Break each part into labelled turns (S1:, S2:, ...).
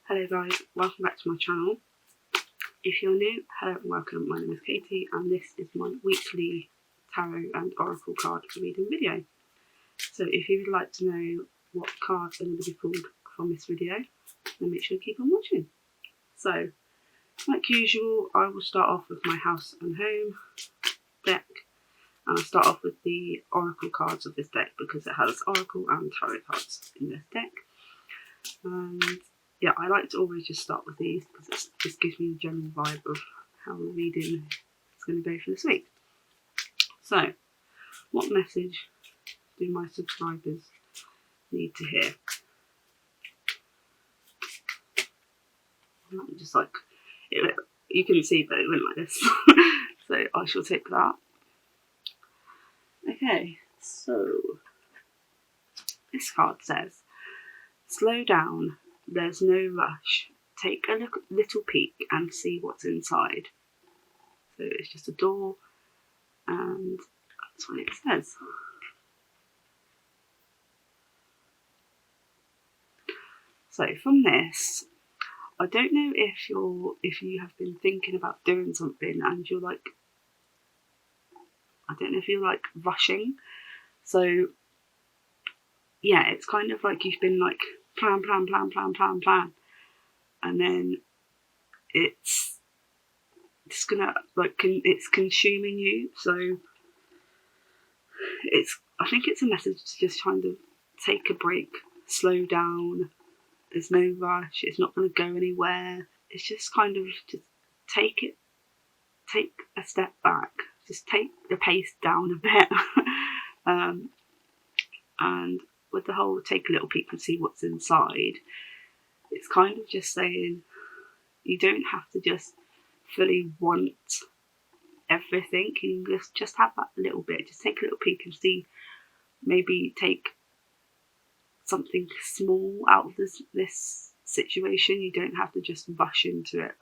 S1: Hello guys, welcome back to my channel. If you're new, hello and welcome. My name is Katie and this is my weekly tarot and oracle card reading video. So if you would like to know what cards are going to be pulled from this video, then make sure to keep on watching. So, like usual, I will start off with my house and home deck, and I'll start off with the oracle cards of this deck because it has oracle and tarot cards in this deck. And yeah, I like to always just start with these because it just gives me a general vibe of how the reading is going to go for this week. So, what message do my subscribers need to hear? Just like, you couldn't see, but it went like this. So I shall take that. Okay, so this card says, slow down, there's no rush. Take a little peek and see what's inside. So it's just a door, and that's what it says. So from this, I don't know if you have been thinking about doing something and you're like, I don't know if you're like rushing. So yeah, it's kind of like you've been like plan, and then it's just gonna like it's consuming you. So I think it's a message to just kind of take a break, slow down. There's no rush. It's not going to go anywhere. It's just kind of just take a step back. Just take the pace down a bit. And with the whole take a little peek and see what's inside, it's kind of just saying you don't have to just fully want everything. You can just have that little bit. Just take a little peek and see. Maybe take something small out of this situation. You don't have to just rush into it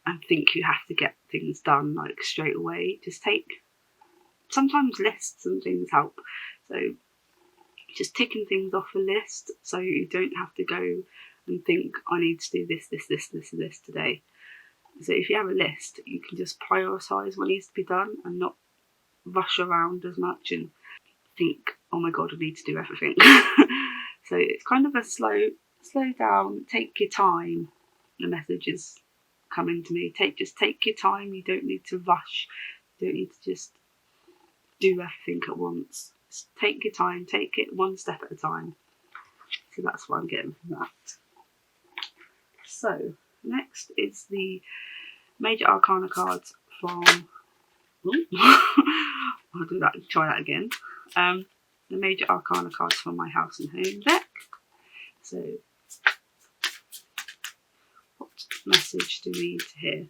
S1: and think you have to get things done like straight away. Just sometimes lists and things help. So just ticking things off a list so you don't have to go and think I need to do this today. So if you have a list, you can just prioritise what needs to be done and not rush around as much and think, oh my god, I need to do everything. So it's kind of a slow down, take your time. The message is coming to me. Just take your time. You don't need to rush. You don't need to just do everything at once. Just take your time, take it one step at a time. So that's what I'm getting from that. So next is the major arcana cards from I'll do that, try that again. The major arcana cards from my house and home deck. So, what message do we need to hear?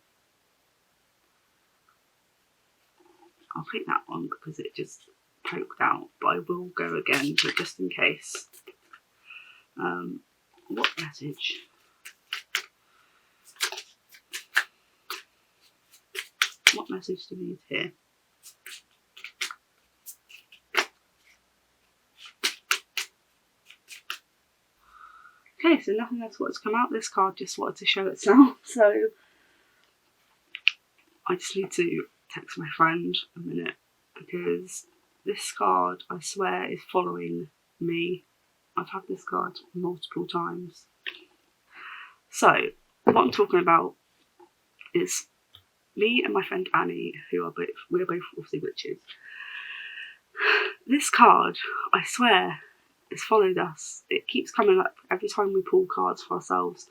S1: I'll pick that one because it just poked out, but I will go again, but just in case. What message? What message do we need to hear? Okay, so nothing else wanted to come out. This card just wanted to show itself. So I just need to text my friend a minute because this card, I swear, is following me. I've had this card multiple times. So what I'm talking about is me and my friend Annie, we're both obviously witches. This card, I swear, has followed us. It keeps coming up every time we pull cards for ourselves,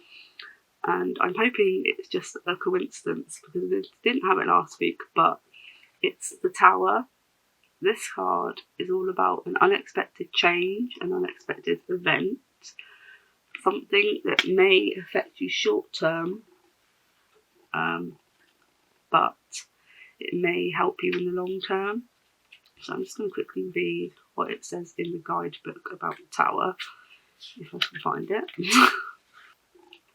S1: and I'm hoping it's just a coincidence because we didn't have it last week, but it's the Tower. This card is all about an unexpected change, an unexpected event, something that may affect you short term, but it may help you in the long term. So I'm just going to quickly read what it says in the guidebook about the Tower, if I can find it.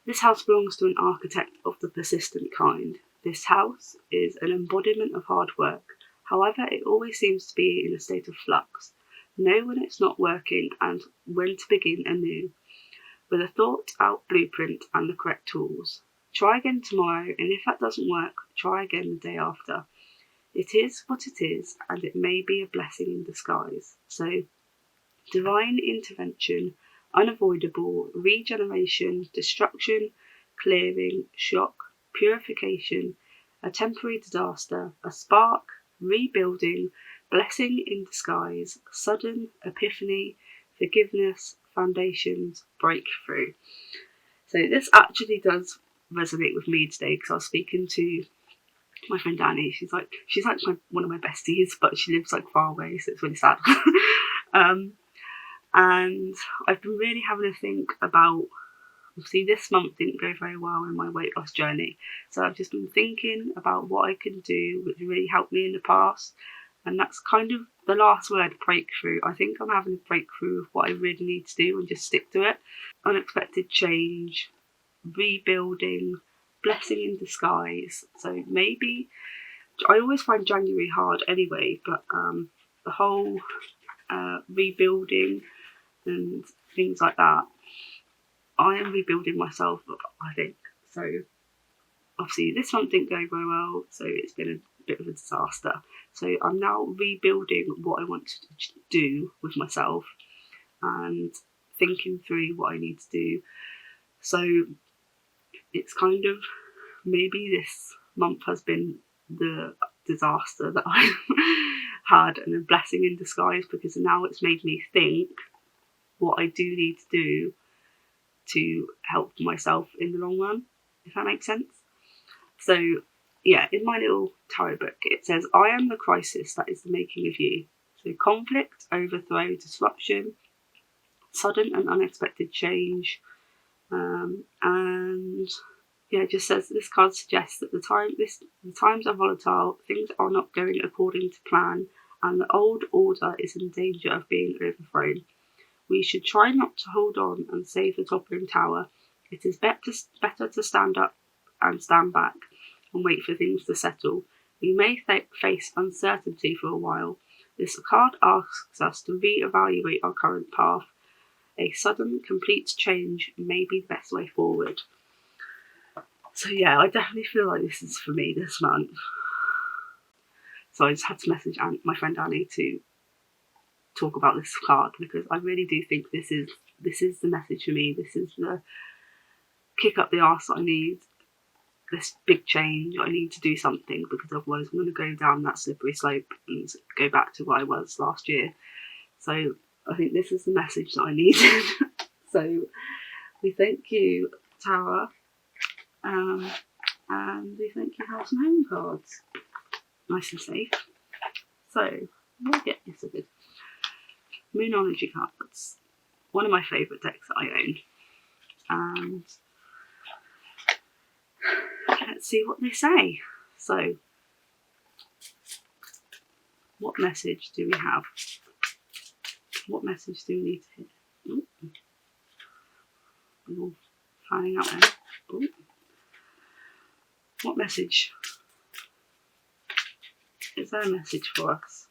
S1: This house belongs to an architect of the persistent kind. This house is an embodiment of hard work. However, it always seems to be in a state of flux. Know when it's not working and when to begin anew. with a thought out blueprint and the correct tools. Try again tomorrow, and if that doesn't work, try again the day after. It is what it is, and it may be a blessing in disguise. So, divine intervention, unavoidable, regeneration, destruction, clearing, shock, purification, a temporary disaster, a spark, rebuilding, blessing in disguise, sudden epiphany, forgiveness, foundations, breakthrough. So this actually does resonate with me today, because I was speaking to my friend Danny. She's like one of my besties, but she lives like far away, so it's really sad. And I've been really having to think about, obviously this month didn't go very well in my weight loss journey, so I've just been thinking about what I can do which really helped me in the past, and that's kind of the last word, breakthrough. I think I'm having a breakthrough of what I really need to do and just stick to it. Unexpected change, rebuilding, blessing in disguise. So maybe, I always find January hard anyway, but the whole rebuilding and things like that, I am rebuilding myself, I think. So obviously this month didn't go very well, so it's been a bit of a disaster. So I'm now rebuilding what I want to do with myself and thinking through what I need to do. So it's kind of, maybe this month has been the disaster that I've had and a blessing in disguise, because now it's made me think what I do need to do to help myself in the long run, if that makes sense. So yeah, in my little tarot book it says, I am the crisis that is the making of you. So conflict, overthrow, disruption, sudden and unexpected change, and yeah, it just says this card suggests that the times are volatile, things are not going according to plan, and the old order is in danger of being overthrown. We should try not to hold on and save the toppling tower. It is better to stand up and stand back and wait for things to settle. We may face uncertainty for a while. This card asks us to re-evaluate our current path. A sudden, complete change may be the best way forward. So yeah, I definitely feel like this is for me this month. So I just had to message my friend Annie to talk about this card, because I really do think this is the message for me. This is the kick up the arse that I need, this big change. I need to do something, because otherwise I'm going to go down that slippery slope and go back to where I was last year. So I think this is the message that I needed. So we thank you, Tara, and we thank you, House and Home cards. Nice and safe. So we'll get this a bit. Moonology cards, one of my favourite decks that I own, and let's see what they say. So, what message do we have? What message do we need to hit? Ooh. We're all fanning out there. Ooh. What message? Is there a message for us?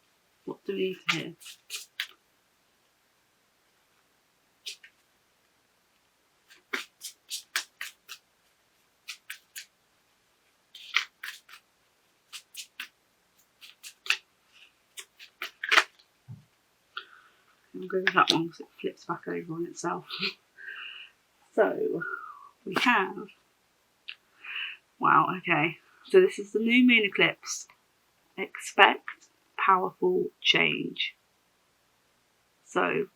S1: What do we need to hear? I'll go with that one because it flips back over on itself. So, we have... Wow, okay. So this is the new moon eclipse. Expect powerful change. So,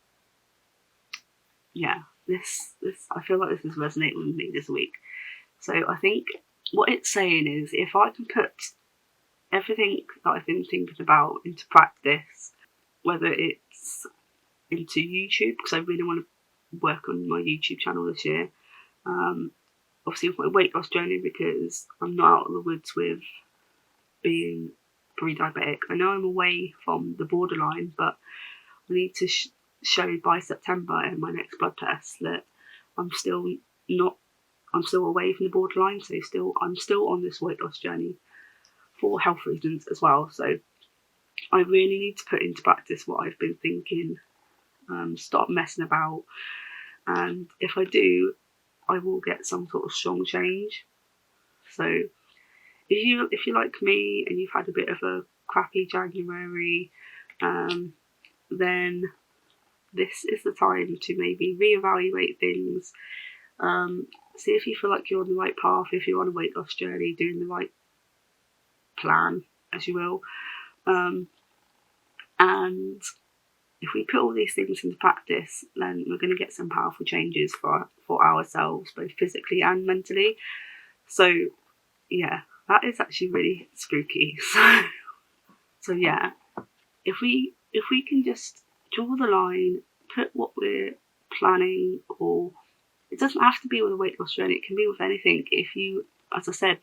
S1: yeah, this I feel like this is resonating with me this week. So I think what it's saying is, if I can put everything that I've been thinking about into practice, whether it's into YouTube, because I really want to work on my YouTube channel this year, obviously with my weight loss journey, because I'm not out of the woods with being pre-diabetic. I know I'm away from the borderline, but I need to show by September in my next blood test that I'm still away from the borderline, so I'm still on this weight loss journey for health reasons as well. So I really need to put into practice what I've been thinking, stop messing about, and if I do, I will get some sort of strong change. So if you're like me and you've had a bit of a crappy January, then this is the time to maybe reevaluate things. See if you feel like you're on the right path, if you're on a weight loss journey, doing the right plan, as you will. And if we put all these things into practice, then we're going to get some powerful changes for ourselves, both physically and mentally. So yeah, that is actually really spooky. So yeah, if we can just draw the line, put what we're planning, or it doesn't have to be with a weight loss journey, it can be with anything. If you, as I said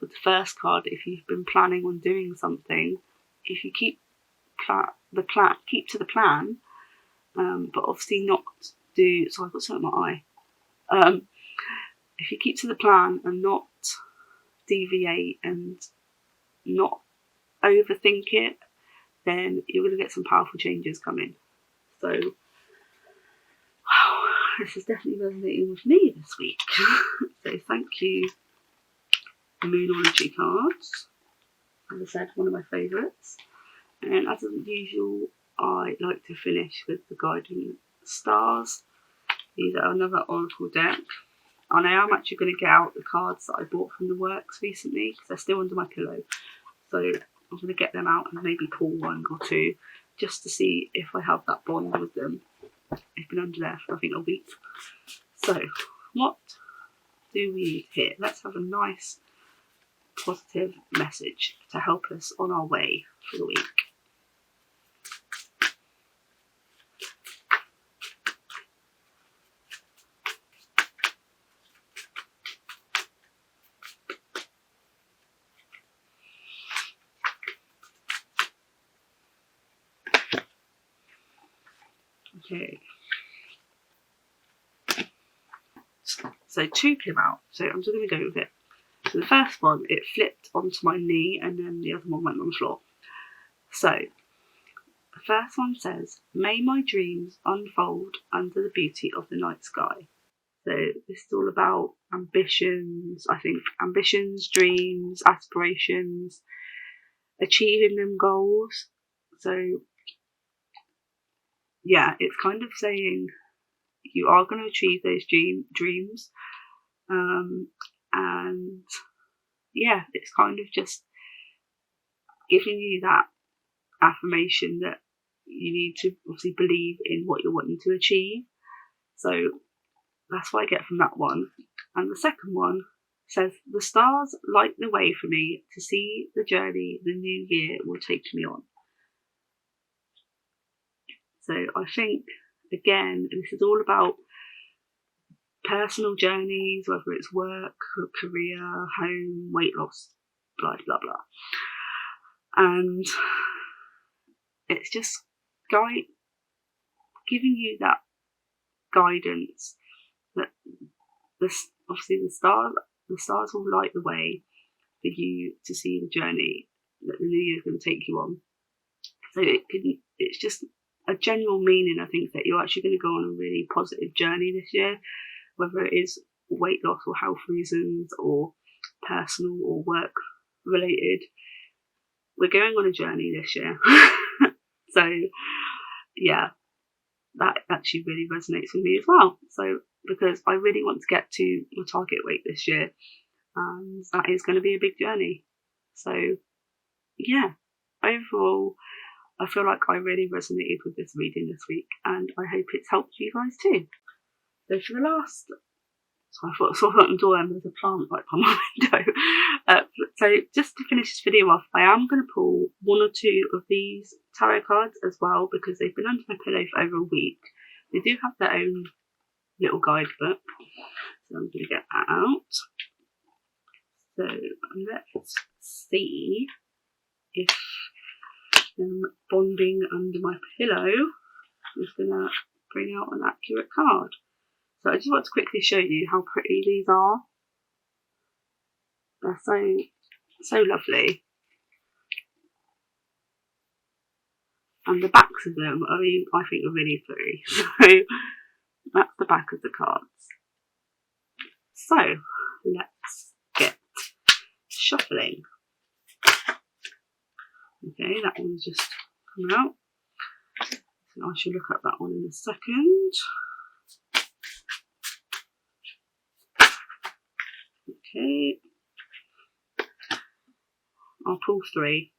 S1: with the first card, if you've been planning on doing something, if you keep to the plan, but obviously not do. So I've got something in my eye. If you keep to the plan and not deviate and not overthink it, then you're going to get some powerful changes coming. So, wow, this is definitely resonating with me this week. So thank you, Moonology cards. As I said, one of my favourites. And as usual, I like to finish with the guiding stars. These are another oracle deck. And I am actually going to get out the cards that I bought from the works recently, because they're still under my pillow. So I'm going to get them out and maybe pull one or two, just to see if I have that bond with them. They've been under there for I think a week. So what do we need here? Let's have a nice positive message to help us on our way for the week. Okay. So two came out, so I'm just going to go with it. So the first one, it flipped onto my knee, and then the other one went on the floor. So the first one says, "May my dreams unfold under the beauty of the night sky." So this is all about ambitions, I think. Ambitions, dreams, aspirations, achieving them goals. So yeah, it's kind of saying you are going to achieve those dreams. And yeah, it's kind of just giving you that affirmation that you need to obviously believe in what you're wanting to achieve. So that's what I get from that one. And the second one says, "The stars light the way for me to see the journey the new year will take me on." So I think, again, this is all about personal journeys, whether it's work, career, home, weight loss, blah, blah, blah. And it's just giving you that guidance that obviously the stars will light the way for you to see the journey that the new year is going to take you on. So it's just a general meaning, I think, that you're actually going to go on a really positive journey this year, whether it is weight loss or health reasons or personal or work related. We're going on a journey this year. So yeah, that actually really resonates with me as well. So because I really want to get to my target weight this year, and that is going to be a big journey. So yeah, overall, I feel like I really resonated with this reading this week, and I hope it's helped you guys too. So for the last, so I thought I saw that on the door and there's a plant right by my window. So just to finish this video off, I am going to pull one or two of these tarot cards as well, because they've been under my pillow for over a week. They do have their own little guidebook, so I'm going to get that out. So let's see if bonding under my pillow is going to bring out an accurate card. So I just want to quickly show you how pretty these are. They're so lovely. And the backs of them, I mean, I think are really pretty. So that's the back of the cards. So let's get shuffling. Okay, that one's just come out. So I shall look at that one in a second. Okay, I'll pull 3.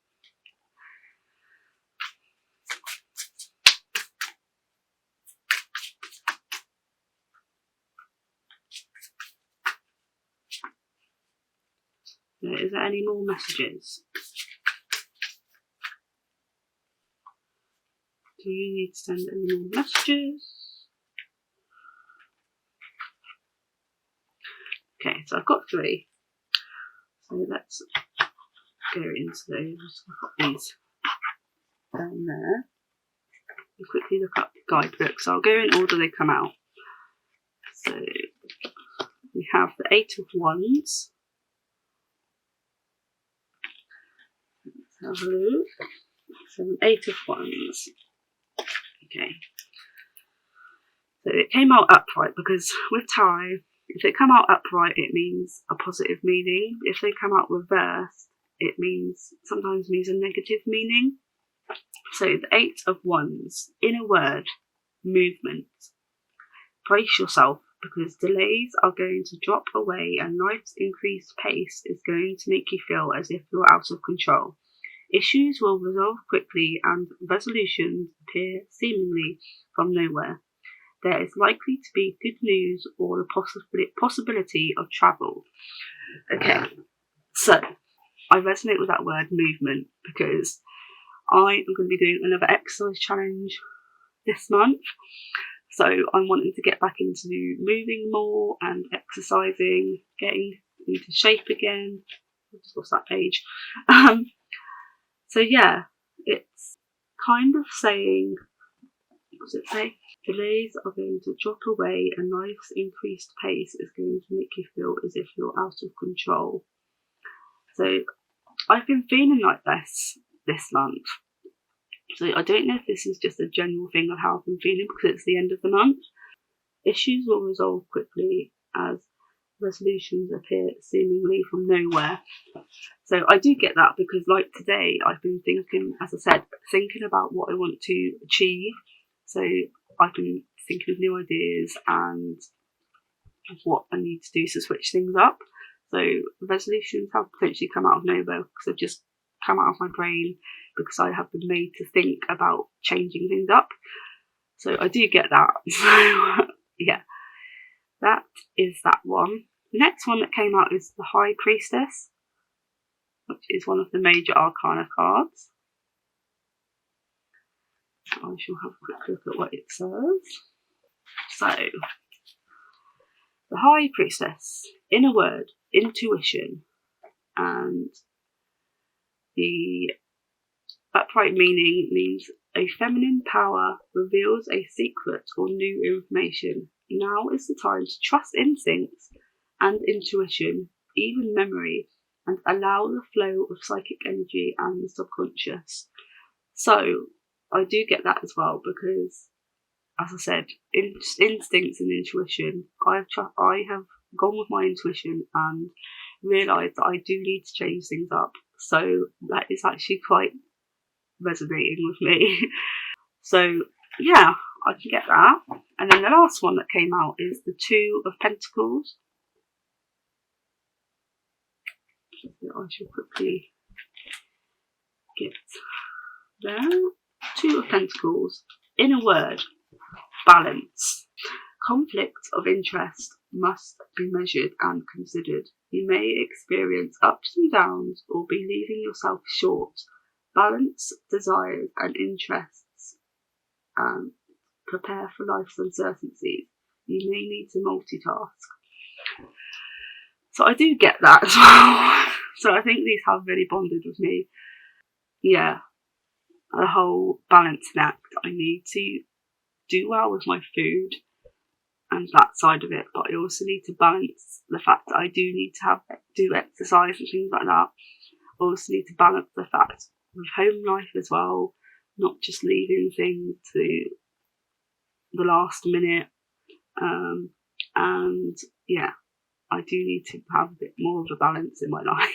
S1: Is there any more messages? Do you need to send any more messages? Okay, so I've got 3. So let's go into those. I've got these down there. And quickly look up guidebooks. So I'll go in order they come out. So we have the 8 of Wands. Let's have a look. So an 8 of Wands. Okay. So it came out upright because with tarot, if they come out upright, it means a positive meaning. If they come out reversed, it sometimes means a negative meaning. So the 8 of Wands, in a word, movement. Brace yourself because delays are going to drop away and life's increased pace is going to make you feel as if you're out of control. Issues will resolve quickly and resolutions appear seemingly from nowhere. There is likely to be good news or the possibility of travel. Okay, so I resonate with that word movement because I am going to be doing another exercise challenge this month. So I'm wanting to get back into moving more and exercising, getting into shape again. I've just lost that page. So yeah, it's kind of saying, what does it say? Delays are going to drop away and life's increased pace is going to make you feel as if you're out of control. So I've been feeling like this month. So I don't know if this is just a general thing of how I've been feeling because it's the end of the month. Issues will resolve quickly as resolutions appear seemingly from nowhere. So I do get that because like today I've been thinking, as I said, thinking about what I want to achieve. So I've been thinking of new ideas and what I need to do to switch things up. So resolutions have potentially come out of nowhere because they've just come out of my brain because I have been made to think about changing things up. So I do get that. So yeah, that is that one. The next one that came out is the High Priestess, which is one of the major arcana cards. So I shall have a quick look at what it says. So, the High Priestess, in a word, intuition, and the upright meaning means a feminine power reveals a secret or new information. Now is the time to trust instincts and intuition, even memory, and allow the flow of psychic energy and the subconscious. So I do get that as well because, as I said, instincts and intuition. I have gone with my intuition and realised that I do need to change things up. So that is actually quite resonating with me. So yeah, I can get that. And then the last one that came out is the 2 of Pentacles. I shall quickly get there. 2 of Pentacles. In a word, balance. Conflicts of interest must be measured and considered. You may experience ups and downs or be leaving yourself short. Balance desires and interests and prepare for life's uncertainties. You may need to multitask. So I do get that as well. So I think these have really bonded with me. Yeah, the whole balancing act. I need to do well with my food and that side of it, but I also need to balance the fact that I do need to do exercise and things like that. I also need to balance the fact with home life as well, not just leaving things to the last minute. And yeah, I do need to have a bit more of a balance in my life.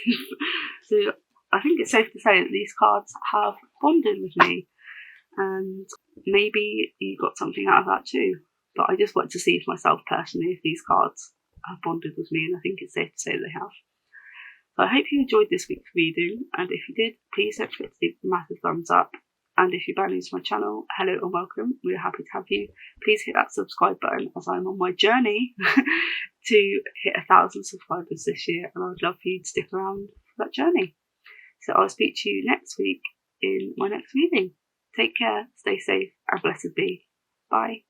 S1: So I think it's safe to say that these cards have bonded with me, and maybe you got something out of that too. But I just want to see for myself personally if these cards have bonded with me, and I think it's safe to say they have. So I hope you enjoyed this week's reading, and if you did, please don't forget to leave a massive thumbs up. And if you're brand new to my channel, hello and welcome. We're happy to have you. Please hit that subscribe button, as I'm on my journey to hit 1,000 subscribers this year, and I would love for you to stick around for that journey. So I'll speak to you next week in my next reading. Take care, stay safe, and blessed be. Bye.